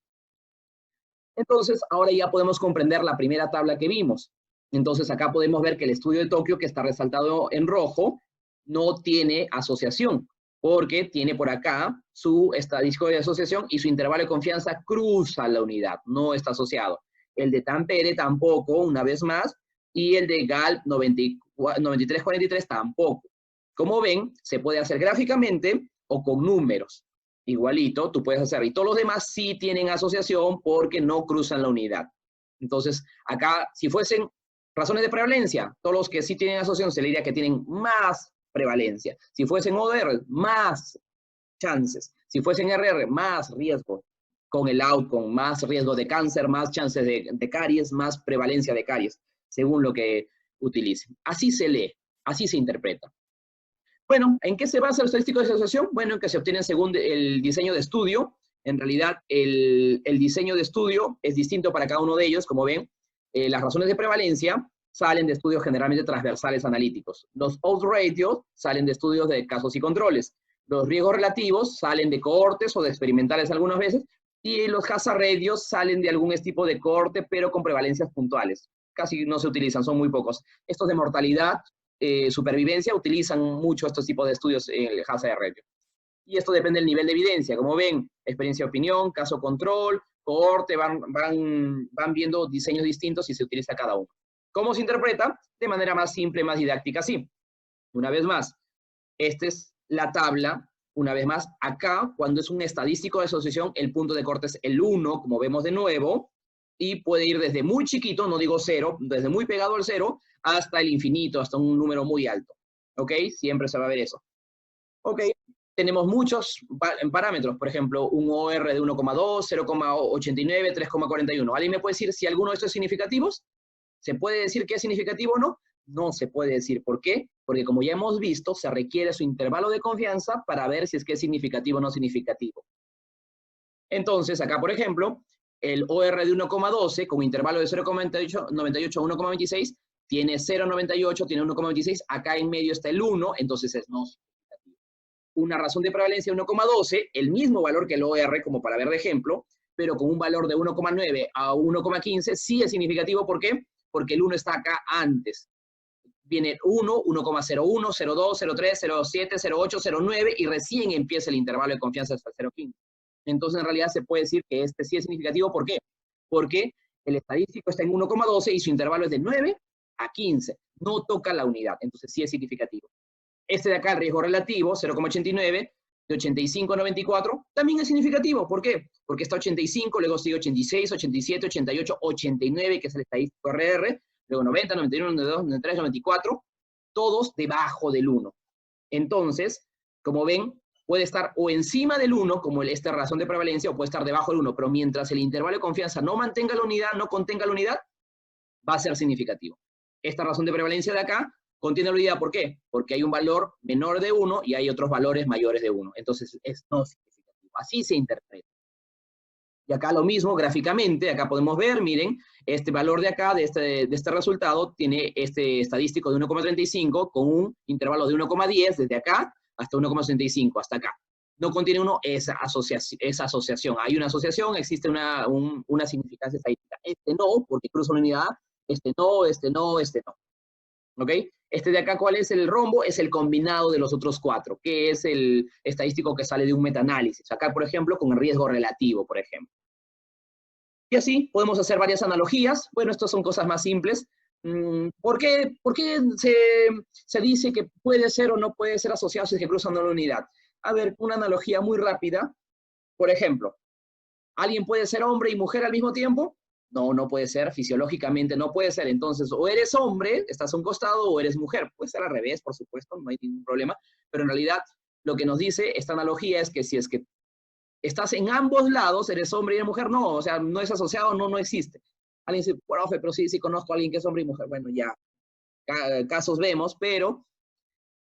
Entonces, ahora ya podemos comprender la primera tabla que vimos. Entonces, acá podemos ver que el estudio de Tokio, que está resaltado en rojo, no tiene asociación, porque tiene por acá su estadístico de asociación y su intervalo de confianza cruza la unidad, no está asociado. El de Tampere tampoco, una vez más, y el de GALP 9343 tampoco. Como ven, se puede hacer gráficamente o con números. Igualito, tú puedes hacer. Y todos los demás sí tienen asociación porque no cruzan la unidad. Entonces, acá, si fuesen razones de prevalencia, todos los que sí tienen asociación se le diría que tienen más prevalencia. Si fuesen ODR, más chances. Si fuesen RR, más riesgo con el outcome, más riesgo de cáncer, más chances de caries, más prevalencia de caries, según lo que utilicen. Así se lee, así se interpreta. Bueno, ¿en qué se basa el estadístico de asociación? Bueno, en que se obtienen según el diseño de estudio. En realidad, el diseño de estudio es distinto para cada uno de ellos. Como ven, las razones de prevalencia salen de estudios generalmente transversales analíticos. Los odds ratios salen de estudios de casos y controles. Los riesgos relativos salen de cohortes o de experimentales algunas veces. Y los hazard ratios salen de algún tipo de cohorte, pero con prevalencias puntuales. Casi no se utilizan, son muy pocos. Estos de mortalidad, supervivencia, utilizan mucho estos tipos de estudios en el hazard ratio. Y esto depende del nivel de evidencia. Como ven, experiencia de opinión, caso control, cohorte, van viendo diseños distintos y se utiliza cada uno. ¿Cómo se interpreta? De manera más simple, más didáctica, sí. Una vez más, esta es la tabla. Una vez más, acá, cuando es un estadístico de asociación, el punto de corte es el 1, como vemos de nuevo, y puede ir desde muy chiquito, no digo 0, desde muy pegado al 0, hasta el infinito, hasta un número muy alto. ¿Ok? Siempre se va a ver eso. ¿Ok? Tenemos muchos parámetros, por ejemplo, un OR de 1,2, 0,89, 3,41. ¿Alguien me puede decir si alguno de estos es significativos? ¿Se puede decir que es significativo o no? No se puede decir. ¿Por qué? Porque como ya hemos visto, se requiere su intervalo de confianza para ver si es que es significativo o no significativo. Entonces, acá, por ejemplo, el OR de 1,12 con intervalo de 0,98 a 1,26 tiene 0,98, tiene 1,26, acá en medio está el 1, entonces es no significativo. Una razón de prevalencia de 1,12, el mismo valor que el OR, como para ver de ejemplo, pero con un valor de 1,9 a 1,15, sí es significativo. ¿Por qué? Porque el 1 está acá antes. Viene 1, 1,01, 02, 03, 07, 08, 09 y recién empieza el intervalo de confianza hasta el 0,15. Entonces, en realidad se puede decir que este sí es significativo. ¿Por qué? Porque el estadístico está en 1,12 y su intervalo es de 9 a 15. No toca la unidad, entonces sí es significativo. Este de acá, el riesgo relativo, 0,89, de 85 a 94, también es significativo. ¿Por qué? Porque está 85, luego sigue 86, 87, 88, 89, que es el estadístico RR, luego 90, 91, 92, 93, 94, todos debajo del 1. Entonces, como ven, puede estar o encima del 1, como esta razón de prevalencia, o puede estar debajo del 1, pero mientras el intervalo de confianza no mantenga la unidad, no contenga la unidad, va a ser significativo. Esta razón de prevalencia de acá contiene la unidad. ¿Por qué? Porque hay un valor menor de 1 y hay otros valores mayores de 1. Entonces, es no significativo. Así se interpreta. Y acá lo mismo, gráficamente, acá podemos ver, miren, este valor de acá, de este resultado, tiene este estadístico de 1,35 con un intervalo de 1,10 desde acá hasta 1,65, hasta acá. No contiene esa asociación. Hay una asociación, existe una significancia estadística. Este no, porque cruza una unidad, este no, este no, este no. ¿Ok? Este de acá, ¿cuál es el rombo? Es el combinado de los otros 4, que es el estadístico que sale de un metaanálisis. Acá, por ejemplo, con el riesgo relativo, por ejemplo. Y así podemos hacer varias analogías. Bueno, estas son cosas más simples. ¿Por qué se dice que puede ser o no puede ser asociado si es que cruzan una unidad? A ver, una analogía muy rápida. Por ejemplo, ¿alguien puede ser hombre y mujer al mismo tiempo? No, no puede ser, fisiológicamente no puede ser. Entonces, o eres hombre, estás a un costado, o eres mujer. Puede ser al revés, por supuesto, no hay ningún problema. Pero en realidad, lo que nos dice esta analogía es que si es que estás en ambos lados, eres hombre y eres mujer, no, o sea, no es asociado, no existe. Alguien dice, profe, pero sí conozco a alguien que es hombre y mujer. Bueno, ya, casos vemos, pero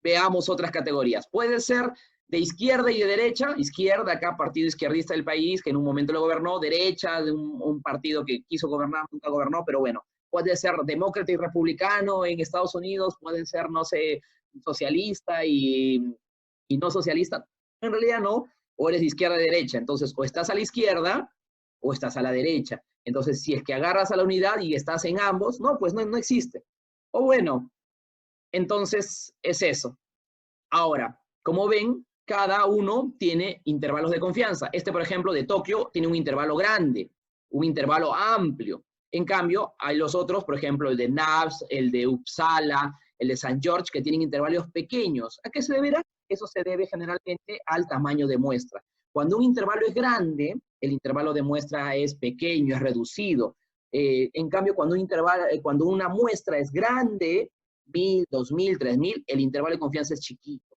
veamos otras categorías. Puede ser de izquierda y de derecha. Izquierda, acá, partido izquierdista del país, que en un momento lo gobernó. Derecha, de un partido que quiso gobernar, nunca gobernó, pero bueno. Puede ser demócrata y republicano en Estados Unidos, pueden ser, no sé, socialista y no socialista. En realidad no, o eres de izquierda y derecha. Entonces, o estás a la izquierda o estás a la derecha. Entonces, si es que agarras a la unidad y estás en ambos, no, pues no existe. O bueno, entonces es eso. Ahora, como ven, cada uno tiene intervalos de confianza. Este, por ejemplo, de Tokio tiene un intervalo grande, un intervalo amplio. En cambio, hay los otros, por ejemplo, el de NABS, el de Uppsala, el de St. George, que tienen intervalos pequeños. ¿A qué se deberá? Eso se debe generalmente al tamaño de muestra. Cuando un intervalo es grande, el intervalo de muestra es pequeño, es reducido. En cambio, cuando una muestra es grande, 1000, 2000, 3000, el intervalo de confianza es chiquito.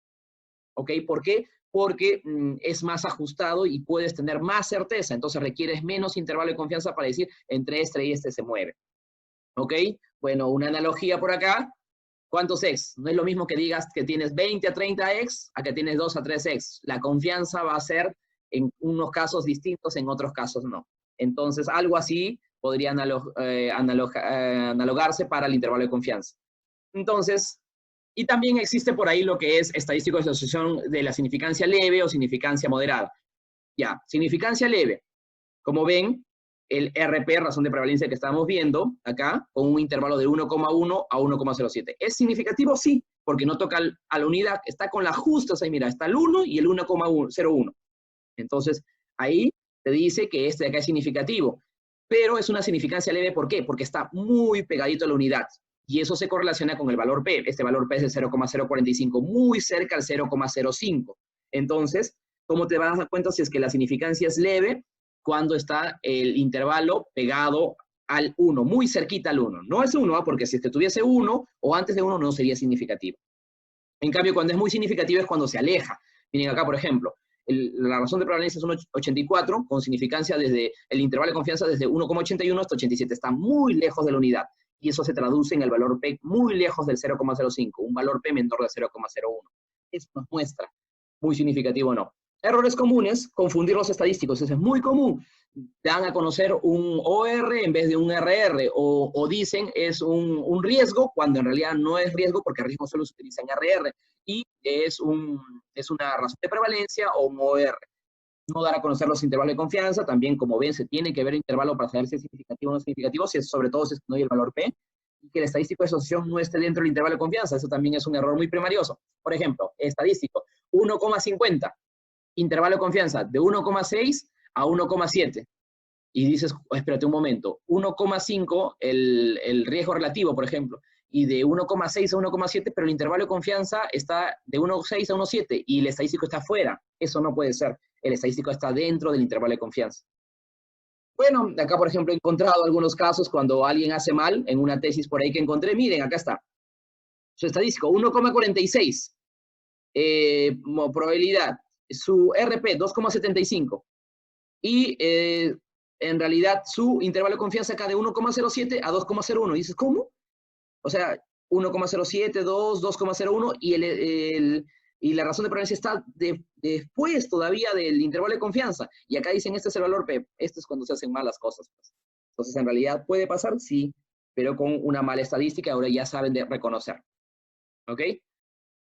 ¿Ok? ¿Por qué? Porque es más ajustado y puedes tener más certeza. Entonces requieres menos intervalo de confianza para decir entre este y este se mueve. ¿Ok? Bueno, una analogía por acá. ¿Cuántos X? No es lo mismo que digas que tienes 20 a 30 X a que tienes 2 a 3 X. La confianza va a ser en unos casos distintos, en otros casos no. Entonces, algo así podría analogarse para el intervalo de confianza. Entonces, y también existe por ahí lo que es estadístico de asociación de la significancia leve o significancia moderada. Ya, significancia leve. Como ven, el RP, razón de prevalencia que estamos viendo acá, con un intervalo de 1,1 a 1,07. ¿Es significativo? Sí, porque no toca a la unidad, está con las justas ahí, mira, está el 1 y el 1,01. Entonces, ahí te dice que este de acá es significativo, pero es una significancia leve, ¿por qué? Porque está muy pegadito a la unidad, y eso se correlaciona con el valor P. Este valor P es de 0,045, muy cerca al 0,05. Entonces, ¿cómo te vas a dar cuenta si es que la significancia es leve? Cuando está el intervalo pegado al 1, muy cerquita al 1. No es 1, porque si es que tuviese 1 o antes de 1 no sería significativo. En cambio, cuando es muy significativo es cuando se aleja. Miren acá, por ejemplo, la razón de prevalencia es 1,84, con significancia desde el intervalo de confianza desde 1,81 hasta 87. Está muy lejos de la unidad. Y eso se traduce en el valor P muy lejos del 0,05, un valor P menor de 0,01. Eso nos muestra muy significativo o no. Errores comunes, confundir los estadísticos, eso es muy común. Te dan a conocer un OR en vez de un RR, o dicen es un riesgo, cuando en realidad no es riesgo, porque el riesgo solo se utiliza en RR, y es una razón de prevalencia o un OR. No dar a conocer los intervalos de confianza, también como ven se tiene que ver el intervalo para saber si es significativo o no significativo, sobre todo si no hay el valor P, y que el estadístico de asociación no esté dentro del intervalo de confianza, eso también es un error muy primarioso. Por ejemplo, estadístico, 1,50, intervalo de confianza de 1,6 a 1,7. Y dices, oh, espérate un momento, 1,5 el riesgo relativo, por ejemplo, y de 1,6 a 1,7, pero el intervalo de confianza está de 1,6 a 1,7 y el estadístico está fuera. Eso no puede ser. El estadístico está dentro del intervalo de confianza. Bueno, acá, por ejemplo, he encontrado algunos casos cuando alguien hace mal en una tesis por ahí que encontré. Miren, acá está. Su estadístico, 1,46. Probabilidad. Su RP, 2,75. Y en realidad su intervalo de confianza acá de 1,07 a 2,01. Y dices, ¿cómo? O sea, 1,07, 2, 2,01 y la razón de prevalencia está después todavía del intervalo de confianza. Y acá dicen, este es el valor P. Esto es cuando se hacen malas cosas. Pues. Entonces, en realidad puede pasar, sí, pero con una mala estadística ahora ya saben de reconocer. ¿Ok?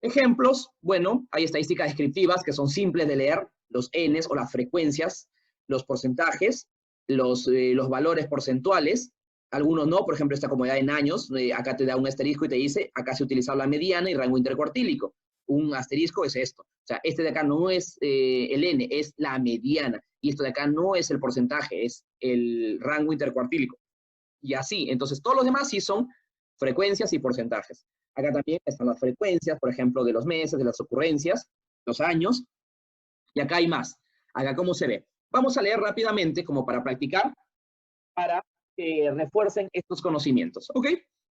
Ejemplos, bueno, hay estadísticas descriptivas que son simples de leer, los Ns o las frecuencias, los porcentajes, los valores porcentuales, algunos no, por ejemplo, esta comodidad en años, acá te da un asterisco y te dice, acá se utiliza la mediana y rango intercuartílico. Un asterisco es esto. O sea, este de acá no es el N, es la mediana. Y esto de acá no es el porcentaje, es el rango intercuartílico. Y así, entonces todos los demás sí son frecuencias y porcentajes. Acá también están las frecuencias, por ejemplo, de los meses, de las ocurrencias, los años. Y acá hay más. Acá cómo se ve. Vamos a leer rápidamente como para practicar, para que refuercen estos conocimientos. ¿Ok?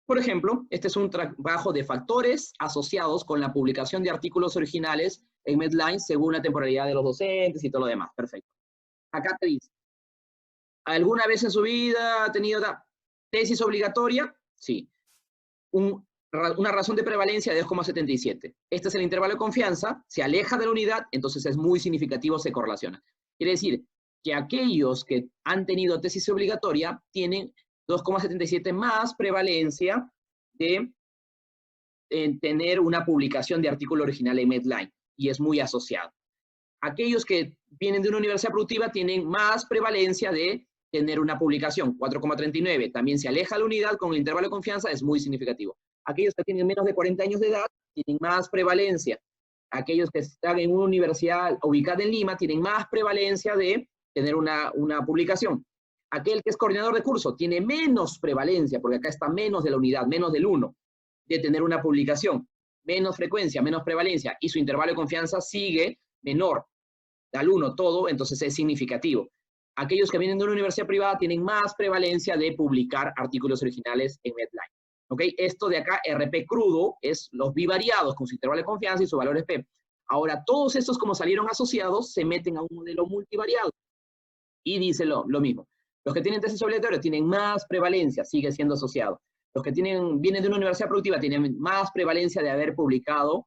Por ejemplo, este es un trabajo de factores asociados con la publicación de artículos originales en Medline según la temporalidad de los docentes y todo lo demás. Perfecto. Acá te dice, ¿alguna vez en su vida ha tenido tesis obligatoria? Sí. Una razón de prevalencia de 2,77. Este es el intervalo de confianza, se aleja de la unidad, entonces es muy significativo, se correlaciona. Quiere decir que aquellos que han tenido tesis obligatoria tienen 2,77 más prevalencia de tener una publicación de artículo original en Medline, y es muy asociado. Aquellos que vienen de una universidad productiva tienen más prevalencia de tener una publicación, 4,39. También se aleja la unidad con el intervalo de confianza, es muy significativo. Aquellos que tienen menos de 40 años de edad tienen más prevalencia. Aquellos que están en una universidad ubicada en Lima tienen más prevalencia de tener una publicación. Aquel que es coordinador de curso tiene menos prevalencia, porque acá está menos de la unidad, menos del 1. de tener una publicación, menos frecuencia, menos prevalencia, y su intervalo de confianza sigue menor al 1 todo, entonces es significativo. Aquellos que vienen de una universidad privada tienen más prevalencia de publicar artículos originales en Medline. ¿Ok? Esto de acá, RP crudo, es los bivariados con su intervalo de confianza y su valor P. Ahora, todos estos, como salieron asociados, se meten a un modelo multivariado. Y dice lo mismo. Los que tienen tesis obligatoria tienen más prevalencia, sigue siendo asociado. Los que vienen de una universidad productiva tienen más prevalencia de haber publicado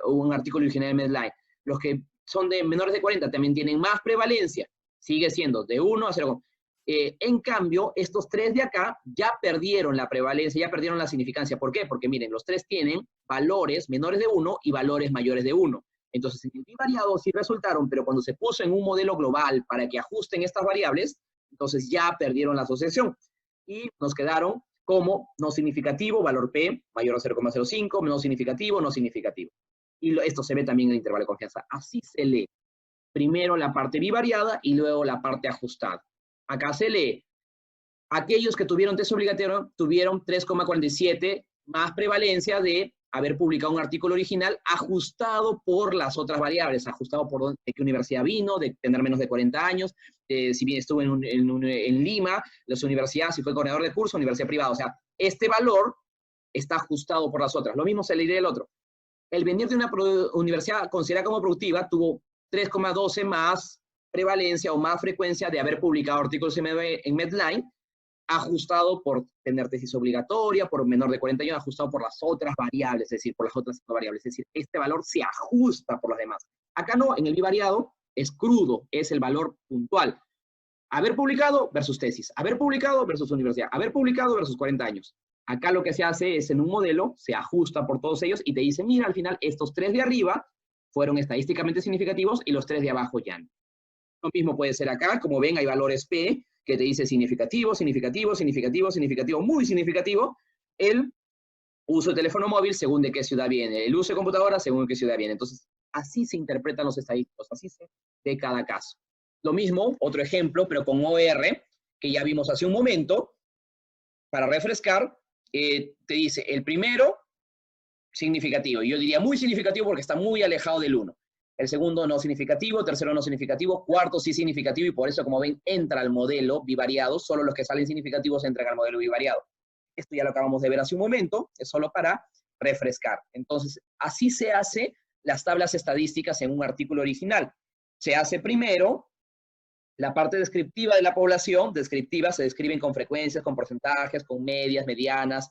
un artículo original en Medline. Los que son de menores de 40 también tienen más prevalencia, sigue siendo de 1 a 0. En cambio, estos 3 de acá ya perdieron la prevalencia, ya perdieron la significancia. ¿Por qué? Porque miren, los 3 tienen valores menores de 1 y valores mayores de 1. Entonces, en el bivariado sí resultaron, pero cuando se puso en un modelo global para que ajusten estas variables, entonces ya perdieron la asociación. Y nos quedaron como no significativo, valor P, mayor a 0,05, no significativo, no significativo. Y esto se ve también en el intervalo de confianza. Así se lee. Primero la parte bivariada y luego la parte ajustada. Acá se lee. Aquellos que tuvieron tesis obligatoria tuvieron 3,47 más prevalencia de haber publicado un artículo original ajustado por las otras variables, ajustado por de qué universidad vino, de tener menos de 40 años, si bien estuvo en Lima, las universidades, si fue coordinador de curso, universidad privada. O sea, este valor está ajustado por las otras. Lo mismo se le dirá el otro. El venir de una universidad considerada como productiva tuvo 3,12 más prevalencia o más frecuencia de haber publicado artículos en Medline, ajustado por tener tesis obligatoria, por menor de 40 años, ajustado por las otras variables, es decir, por las otras variables. Es decir, este valor se ajusta por las demás. Acá no, en el bivariado es crudo, es el valor puntual. Haber publicado versus tesis, haber publicado versus universidad, haber publicado versus 40 años. Acá lo que se hace es en un modelo, se ajusta por todos ellos y te dice, mira, al final estos 3 de arriba fueron estadísticamente significativos y los 3 de abajo ya no. Lo mismo puede ser acá, como ven, hay valores P que te dice significativo, significativo, significativo, significativo, muy significativo. El uso de teléfono móvil según de qué ciudad viene, el uso de computadora según de qué ciudad viene. Entonces, así se interpretan los estadísticos, así se de cada caso. Lo mismo, otro ejemplo, pero con OR, que ya vimos hace un momento, para refrescar, te dice el primero, significativo. Yo diría muy significativo porque está muy alejado del 1. El segundo no significativo, tercero no significativo, cuarto sí significativo y por eso, como ven, entra al modelo bivariado. Solo los que salen significativos entran al modelo bivariado. Esto ya lo acabamos de ver hace un momento, es solo para refrescar. Entonces, así se hace las tablas estadísticas en un artículo original. Se hace primero la parte descriptiva de la población. Descriptiva se describen con frecuencias, con porcentajes, con medias, medianas,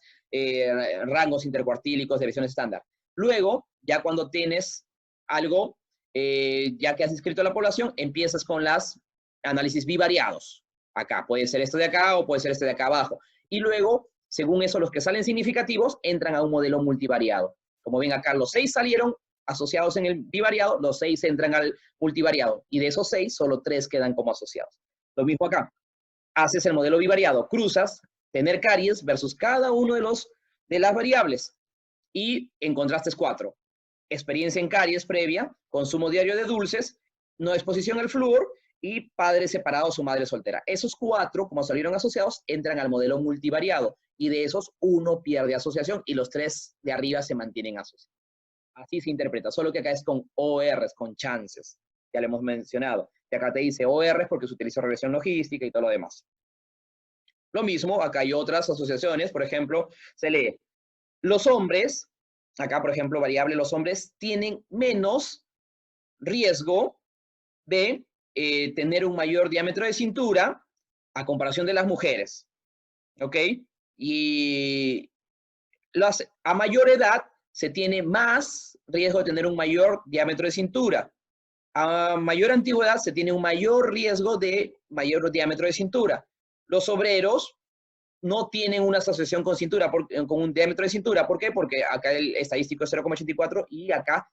rangos intercuartílicos, desviaciones estándar. Luego, ya cuando tienes algo, ya que has descrito la población, empiezas con los análisis bivariados. Acá, puede ser este de acá o puede ser este de acá abajo. Y luego, según eso, los que salen significativos entran a un modelo multivariado. Como ven acá, los 6 salieron asociados en el bivariado, los 6 entran al multivariado. Y de esos 6, solo 3 quedan como asociados. Lo mismo acá. Haces el modelo bivariado, cruzas, tener caries versus cada uno de las variables. Y encontraste 4. Experiencia en caries previa, consumo diario de dulces, no exposición al flúor y padres separados o madre soltera. Esos 4, como salieron asociados, entran al modelo multivariado y de esos 1 pierde asociación y los 3 de arriba se mantienen asociados. Así se interpreta, solo que acá es con ORs, con chances. Ya lo hemos mencionado. Y acá te dice ORs porque se utiliza regresión logística y todo lo demás. Lo mismo, acá hay otras asociaciones, por ejemplo, se lee los hombres. Acá, por ejemplo, variable, los hombres tienen menos riesgo de tener un mayor diámetro de cintura a comparación de las mujeres. ¿Ok? Y a mayor edad se tiene más riesgo de tener un mayor diámetro de cintura. A mayor antigüedad se tiene un mayor riesgo de mayor diámetro de cintura. Los obreros no tienen una asociación con cintura, con un diámetro de cintura. ¿Por qué? Porque acá el estadístico es 0,84 y acá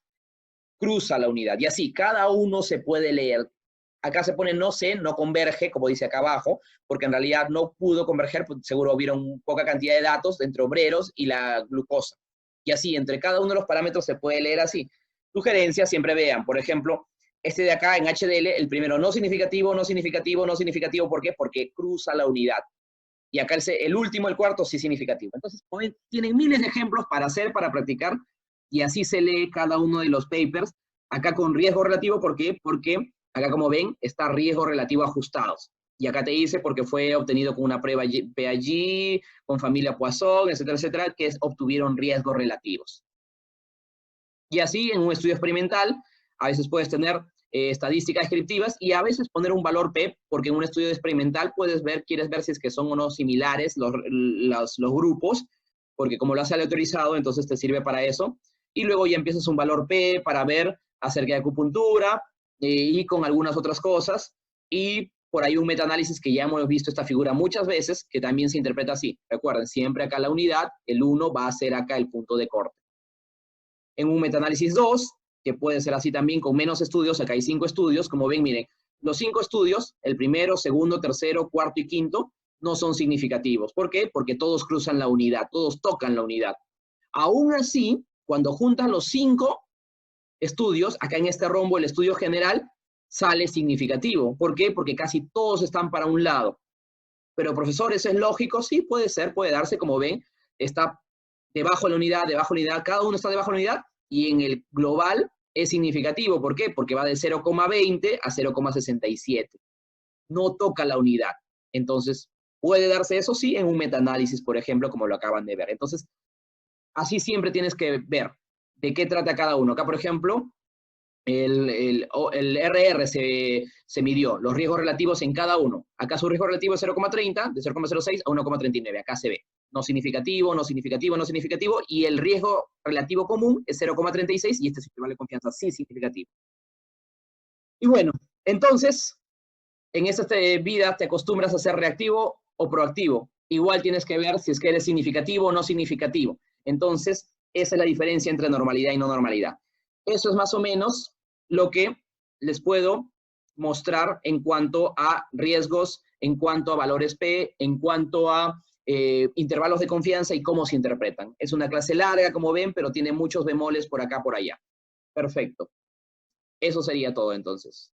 cruza la unidad. Y así, cada uno se puede leer. Acá se pone no sé, no converge, como dice acá abajo, porque en realidad no pudo converger, pues seguro hubieron poca cantidad de datos entre obreros y la glucosa. Y así, entre cada uno de los parámetros se puede leer así. Sugerencias, siempre vean, por ejemplo, este de acá en HDL, el primero no significativo, no significativo, no significativo. ¿Por qué? Porque cruza la unidad. Y acá el último, el cuarto, sí significativo. Entonces, tienen miles de ejemplos para hacer, para practicar, y así se lee cada uno de los papers. Acá con riesgo relativo, ¿por qué? Porque acá, como ven, está riesgo relativo ajustados. Y acá te dice porque fue obtenido con una prueba PAG, con familia Poisson, etcétera, etcétera, que obtuvieron riesgos relativos. Y así, en un estudio experimental, a veces puedes tener estadísticas descriptivas y a veces poner un valor P, porque en un estudio experimental quieres ver si es que son o no similares los grupos, porque como lo hace aleatorizado, entonces te sirve para eso. Y luego ya empiezas un valor P para ver acerca de acupuntura y con algunas otras cosas. Y por ahí un metaanálisis que ya hemos visto esta figura muchas veces, que también se interpreta así. Recuerden, siempre acá la unidad, el 1 va a ser acá el punto de corte. En un metaanálisis 2, que puede ser así también con menos estudios, acá hay 5 estudios, como ven, miren, los 5 estudios, el primero, segundo, tercero, cuarto y quinto, no son significativos. ¿Por qué? Porque todos cruzan la unidad, todos tocan la unidad. Aún así, cuando juntas los 5 estudios, acá en este rombo, el estudio general, sale significativo. ¿Por qué? Porque casi todos están para un lado. Pero, profesor, ¿eso es lógico? Sí, puede ser, puede darse, como ven, está debajo de la unidad, cada uno está debajo de la unidad, y en el global es significativo. ¿Por qué? Porque va de 0,20 a 0,67. No toca la unidad. Entonces, puede darse eso sí en un metaanálisis, por ejemplo, como lo acaban de ver. Entonces, así siempre tienes que ver de qué trata cada uno. Acá, por ejemplo, el RR se midió, los riesgos relativos en cada uno. Acá su riesgo relativo es 0,30, de 0,06 a 1,39. Acá se ve. No significativo, no significativo, no significativo, y el riesgo relativo común es 0,36, y este es el intervalo de confianza sí significativo. Y bueno, entonces, en esta vida te acostumbras a ser reactivo o proactivo. Igual tienes que ver si es que eres significativo o no significativo. Entonces, esa es la diferencia entre normalidad y no normalidad. Eso es más o menos lo que les puedo mostrar en cuanto a riesgos, en cuanto a valores P, en cuanto a intervalos de confianza y cómo se interpretan. Es una clase larga, como ven, pero tiene muchos bemoles por acá, por allá. Perfecto. Eso sería todo, entonces.